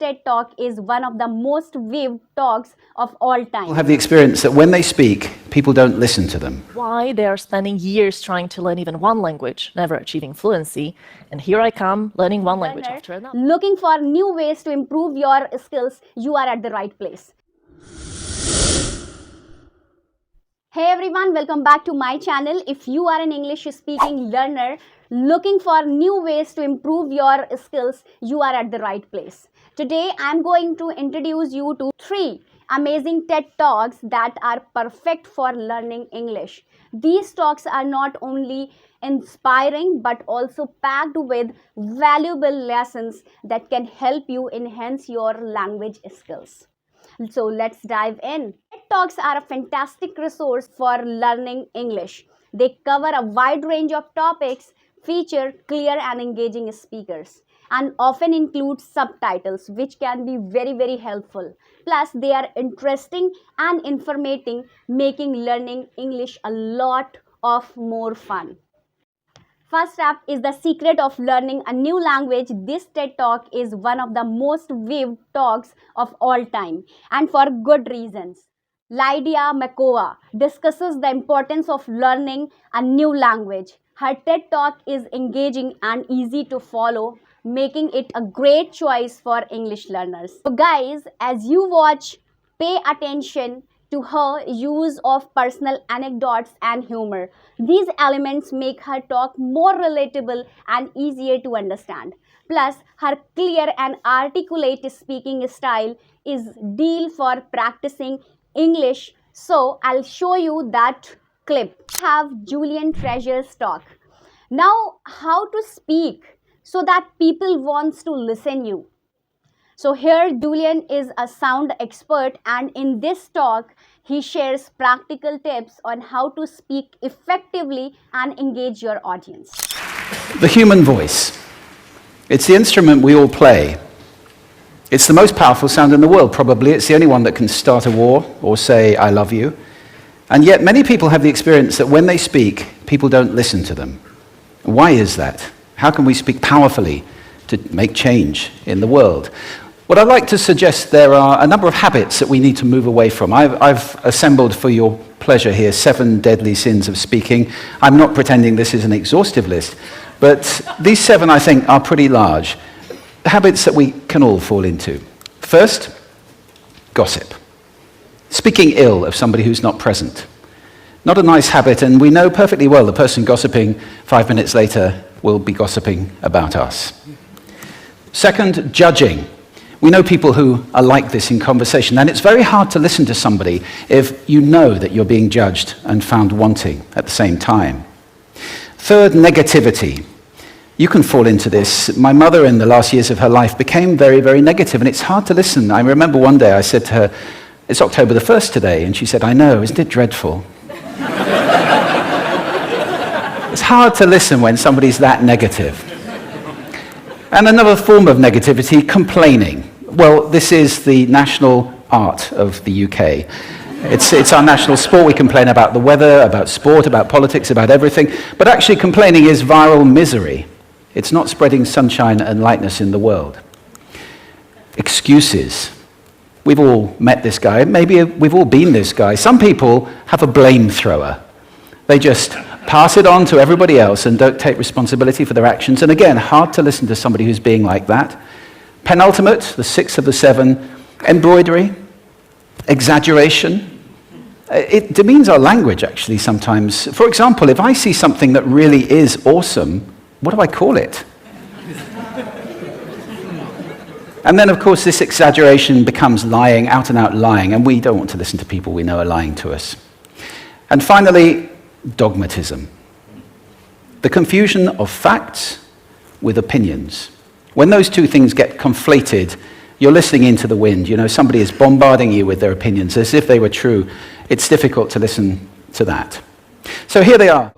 TED Talk is one of the most viewed talks of all time. People have the experience that when they speak, people don't listen to them. Why they are spending years trying to learn even one language, never achieving fluency, and here I come learning one language after another. Looking for new ways to improve your skills, you are at the right place. Hey everyone, welcome back to my channel. If you are an English speaking learner looking for new ways to improve your skills, you are at the right place. Today I'm going to introduce you to 3 amazing TED Talks that are perfect for learning English. These talks are not only inspiring but also packed with valuable lessons that can help you enhance your language skills. So let's dive in. TED Talks are a fantastic resource for learning English. They cover a wide range of topics, feature clear and engaging speakers, and often include subtitles, which can be very helpful. Plus, they are interesting and informative, making learning English a lot of more fun. First up is the secret of learning a new language. This TED Talk is one of the most viewed talks of all time, and for good reasons. Lydia Makova discusses the importance of learning a new language. Her TED Talk is engaging and easy to follow, making it a great choice for English learners. So guys, as you watch, pay attention to her use of personal anecdotes and humor. These elements make her talk more relatable and easier to understand. Plus, her clear and articulate speaking style is ideal for practicing English. So, I'll show you that clip. Have Julian Treasure's talk. Now, how to speak so that people wants to listen you. So here Julian is a sound expert, and in this talk he shares practical tips on how to speak effectively and engage your audience. The human voice. It's the instrument we all play. It's the most powerful sound in the world, probably. It's the only one that can start a war or say, I love you. And yet many people have the experience that when they speak, people don't listen to them. Why is that? How can we speak powerfully to make change in the world? What I'd like to suggest, there are a number of habits that we need to move away from. I've assembled for your pleasure here 7 deadly sins of speaking. I'm not pretending this is an exhaustive list, but these 7 I think are pretty large. Habits that we can all fall into. First, gossip. Speaking ill of somebody who's not present. Not a nice habit, and we know perfectly well the person gossiping 5 minutes later will be gossiping about us. Second, judging. We know people who are like this in conversation, and it's very hard to listen to somebody if you know that you're being judged and found wanting at the same time. Third, negativity. You can fall into this. My mother, in the last years of her life, became very negative, and it's hard to listen. I remember one day I said to her, it's October the 1st today, and she said, I know, isn't it dreadful? It's hard to listen when somebody's that negative. And another form of negativity, complaining. Well, this is the national art of the UK. It's our national sport. We complain about the weather, about sport, about politics, about everything. But actually complaining is viral misery. It's not spreading sunshine and lightness in the world. Excuses. We've all met this guy. Maybe we've all been this guy. Some people have a blame thrower. They just pass it on to everybody else and don't take responsibility for their actions. And again, hard to listen to somebody who's being like that. Penultimate, the 6th of the 7, embroidery, exaggeration. It demeans our language, actually, sometimes. For example, if I see something that really is awesome, what do I call it? And then, of course, this exaggeration becomes lying, out and out lying, and we don't want to listen to people we know are lying to us. And finally, dogmatism. The confusion of facts with opinions. When those 2 things get conflated, you're listening into the wind. You know, somebody is bombarding you with their opinions as if they were true. It's difficult to listen to that. So here they are.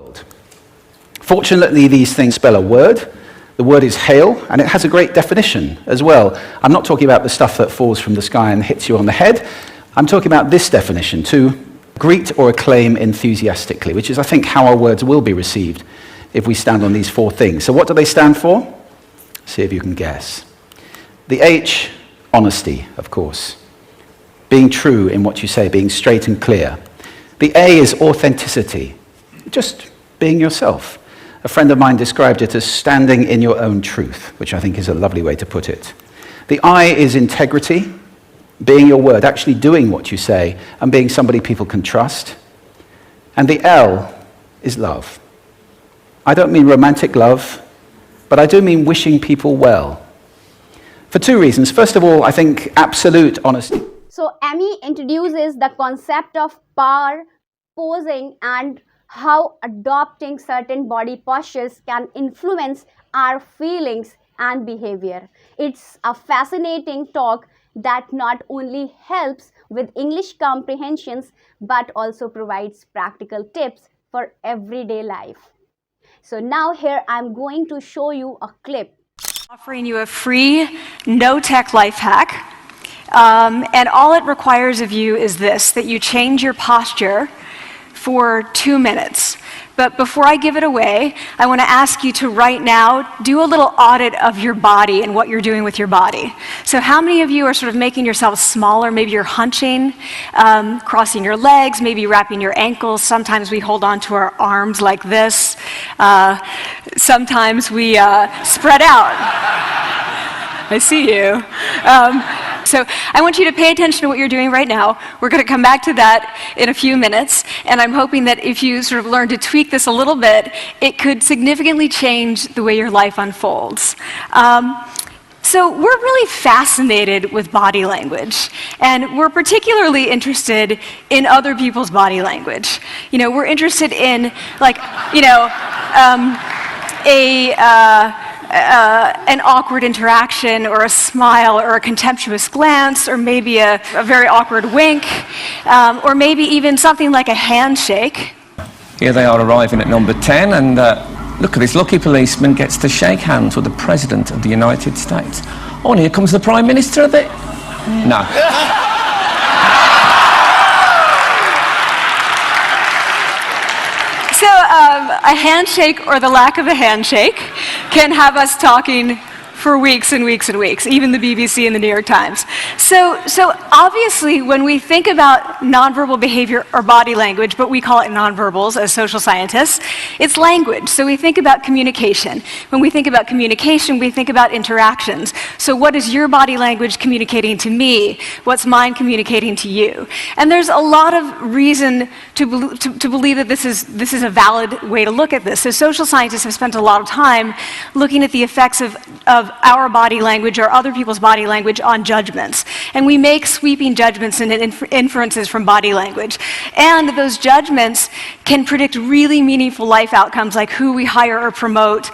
Fortunately, these things spell a word. The word is hail, and it has a great definition as well. I'm not talking about the stuff that falls from the sky and hits you on the head. I'm talking about this definition, to greet or acclaim enthusiastically, which is, I think, how our words will be received if we stand on these 4 things. So what do they stand for? See if you can guess. The H, honesty, of course. Being true in what you say, being straight and clear. The A is authenticity, just being yourself. A friend of mine described it as standing in your own truth, which I think is a lovely way to put it. The I is integrity, being your word, actually doing what you say, and being somebody people can trust. And the L is love. I don't mean romantic love, but I do mean wishing people well. For two reasons. First of all, I think absolute honesty. So Amy introduces the concept of power, posing, and how adopting certain body postures can influence our feelings and behavior. It's a fascinating talk that not only helps with English comprehensions but also provides practical tips for everyday life. So now here I'm going to show you a clip. Offering you a free, no-tech life hack. And all it requires of you is this, that you change your posture for 2 minutes. But before I give it away, I want to ask you to right now do a little audit of your body and what you're doing with your body. So how many of you are sort of making yourself smaller? Maybe you're hunching, crossing your legs, maybe wrapping your ankles. Sometimes we hold on to our arms like this. Sometimes we spread out. I see you. So I want you to pay attention to what you're doing right now. We're going to come back to that in a few minutes, and I'm hoping that if you sort of learn to tweak this a little bit, it could significantly change the way your life unfolds. So we're really fascinated with body language, and we're particularly interested in other people's body language. You know, we're interested in, like, you know, an awkward interaction, or a smile, or a contemptuous glance, or maybe a very awkward wink, or maybe even something like a handshake. Here they are arriving at number 10, and look at this lucky policeman gets to shake hands with the President of the United States. Oh, and here comes the Prime Minister of it. No. So a handshake, or the lack of a handshake, can have us talking for weeks and weeks and weeks, even the BBC and the New York Times. So obviously, when we think about nonverbal behavior or body language, but we call it nonverbals as social scientists, it's language. So we think about communication. When we think about communication, we think about interactions. So what is your body language communicating to me? What's mine communicating to you? And there's a lot of reason to believe that this is a valid way to look at this. So social scientists have spent a lot of time looking at the effects of our body language or other people's body language on judgments. And we make sweeping judgments and inferences from body language. And those judgments can predict really meaningful life outcomes, like who we hire or promote,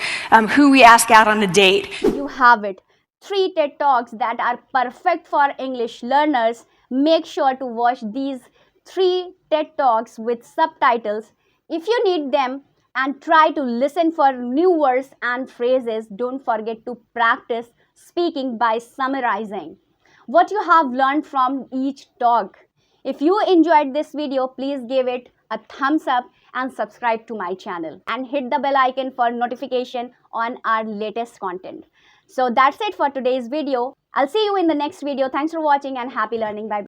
who we ask out on a date. You have it. 3 TED Talks that are perfect for English learners. Make sure to watch these 3 TED Talks with subtitles. If you need them, and try to listen for new words and phrases. Don't forget to practice speaking by summarizing what you have learned from each talk. If you enjoyed this video, please give it a thumbs up and subscribe to my channel and hit the bell icon for notification on our latest content. So that's it for today's video. I'll see you in the next video. Thanks for watching and happy learning. Bye bye.